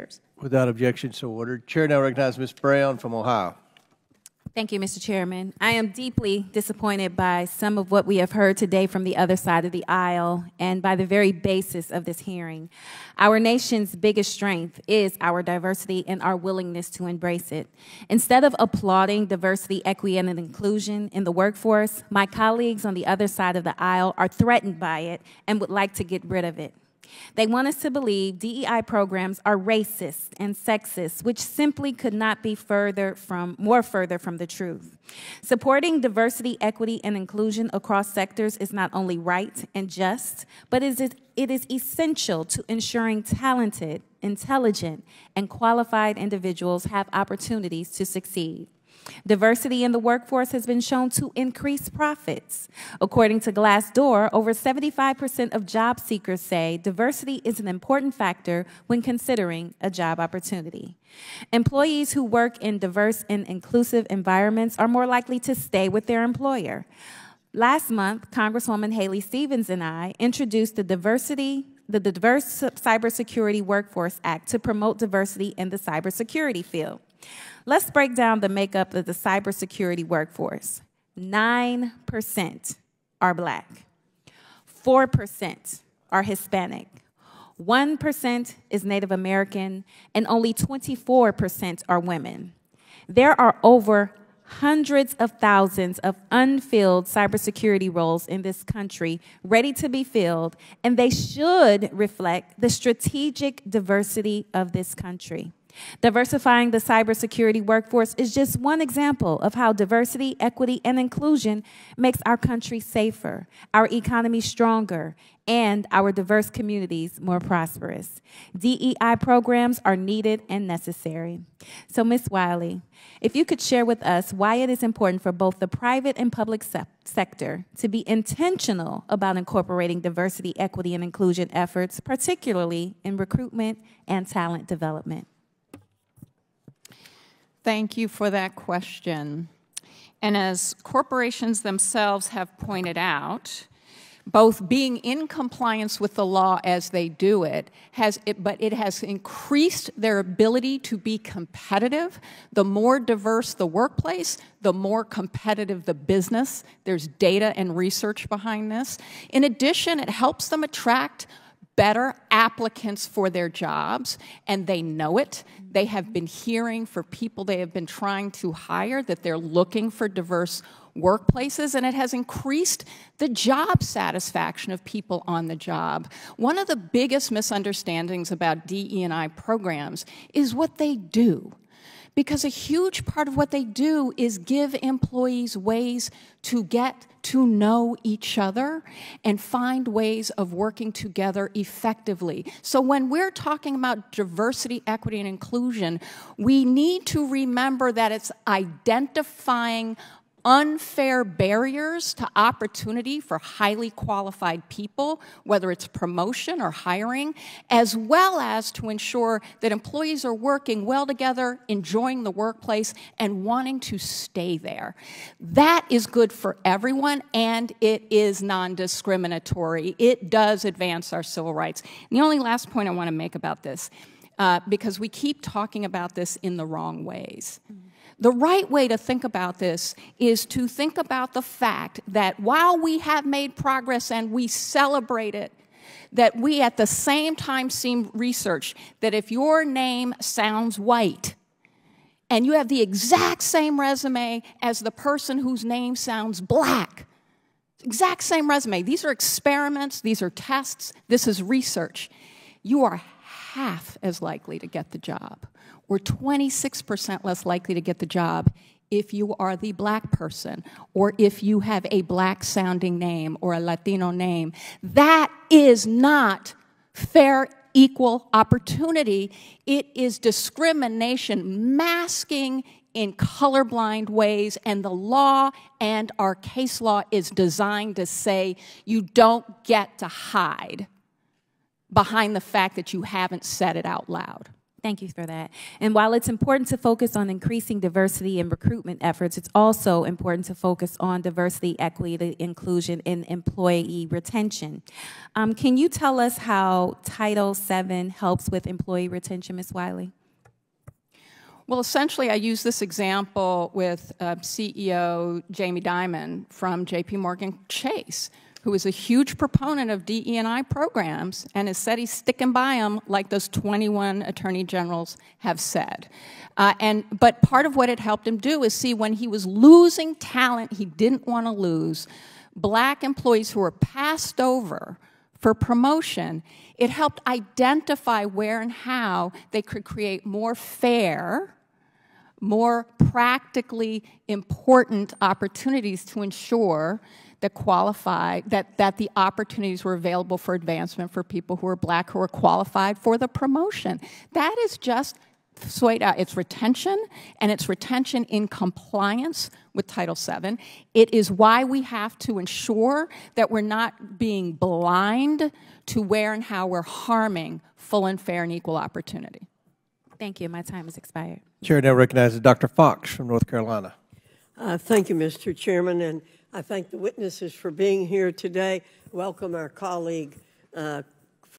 chairs. Without objection, so ordered. Chair now recognizes Ms. Brown from Ohio. Thank you, Mr. Chairman. I am deeply disappointed by some of what we have heard today from the other side of the aisle and by the very basis of this hearing. Our nation's biggest strength is our diversity and our willingness to embrace it. Instead of applauding diversity, equity, and inclusion in the workforce, my colleagues on the other side of the aisle are threatened by it and would like to get rid of it. They want us to believe DEI programs are racist and sexist, which simply could not be more further from the truth. Supporting diversity, equity, and inclusion across sectors is not only right and just, but it is essential to ensuring talented, intelligent, and qualified individuals have opportunities to succeed. Diversity in the workforce has been shown to increase profits. According to Glassdoor, over 75% of job seekers say diversity is an important factor when considering a job opportunity. Employees who work in diverse and inclusive environments are more likely to stay with their employer. Last month, Congresswoman Haley Stevens and I introduced the Diverse Cybersecurity Workforce Act to promote diversity in the cybersecurity field. Let's break down the makeup of the cybersecurity workforce. 9% are Black, 4% are Hispanic, 1% is Native American, and only 24% are women. There are over hundreds of thousands of unfilled cybersecurity roles in this country ready to be filled, and they should reflect the strategic diversity of this country. Diversifying the cybersecurity workforce is just one example of how diversity, equity, and inclusion makes our country safer, our economy stronger, and our diverse communities more prosperous. DEI programs are needed and necessary. So, Ms. Wiley, if you could share with us why it is important for both the private and public sector to be intentional about incorporating diversity, equity, and inclusion efforts, particularly in recruitment and talent development. Thank you for that question. And as corporations themselves have pointed out, both being in compliance with the law as they do it, but it has increased their ability to be competitive. The more diverse the workplace, the more competitive the business. There's data and research behind this. In addition, it helps them attract better applicants for their jobs, and they know it. They have been hearing for people they have been trying to hire that they're looking for diverse workplaces, and it has increased the job satisfaction of people on the job. One of the biggest misunderstandings about DE&I programs is what they do. Because a huge part of what they do is give employees ways to get to know each other and find ways of working together effectively. So when we're talking about diversity, equity, and inclusion, we need to remember that it's identifying unfair barriers to opportunity for highly qualified people, whether it's promotion or hiring, as well as to ensure that employees are working well together, enjoying the workplace, and wanting to stay there. That is good for everyone, and it is non-discriminatory. It does advance our civil rights. And the only last point I want to make about this, because we keep talking about this in the wrong ways. The right way to think about this is to think about the fact that while we have made progress and we celebrate it, that we at the same time see research that if your name sounds white and you have the exact same resume as the person whose name sounds Black, exact same resume, these are experiments, these are tests, this is research, you are half as likely to get the job. We're 26% less likely to get the job if you are the Black person or if you have a Black-sounding name or a Latino name. That is not fair, equal opportunity. It is discrimination masking in colorblind ways, and the law and our case law is designed to say you don't get to hide behind the fact that you haven't said it out loud. Thank you for that. And while it's important to focus on increasing diversity in recruitment efforts, it's also important to focus on diversity, equity, inclusion, and employee retention. Can you tell us how Title VII helps with employee retention, Ms. Wiley? Well, essentially, I use this example with CEO Jamie Dimon from J.P. Morgan Chase, who is a huge proponent of DE&I programs and has said he's sticking by them like those 21 attorney generals have said. But part of what it helped him do is see when he was losing talent he didn't want to lose, black employees who were passed over for promotion, it helped identify where and how they could create more fair, more practically important opportunities to ensure that the opportunities were available for advancement for people who are black who are qualified for the promotion. That is just it's retention, and it's retention in compliance with Title VII. It is why we have to ensure that we're not being blind to where and how we're harming full and fair and equal opportunity. Thank you. My time has expired. Chair now recognizes Dr. Fox from North Carolina. Thank you, Mr. Chairman, and I thank the witnesses for being here today. Welcome our colleague,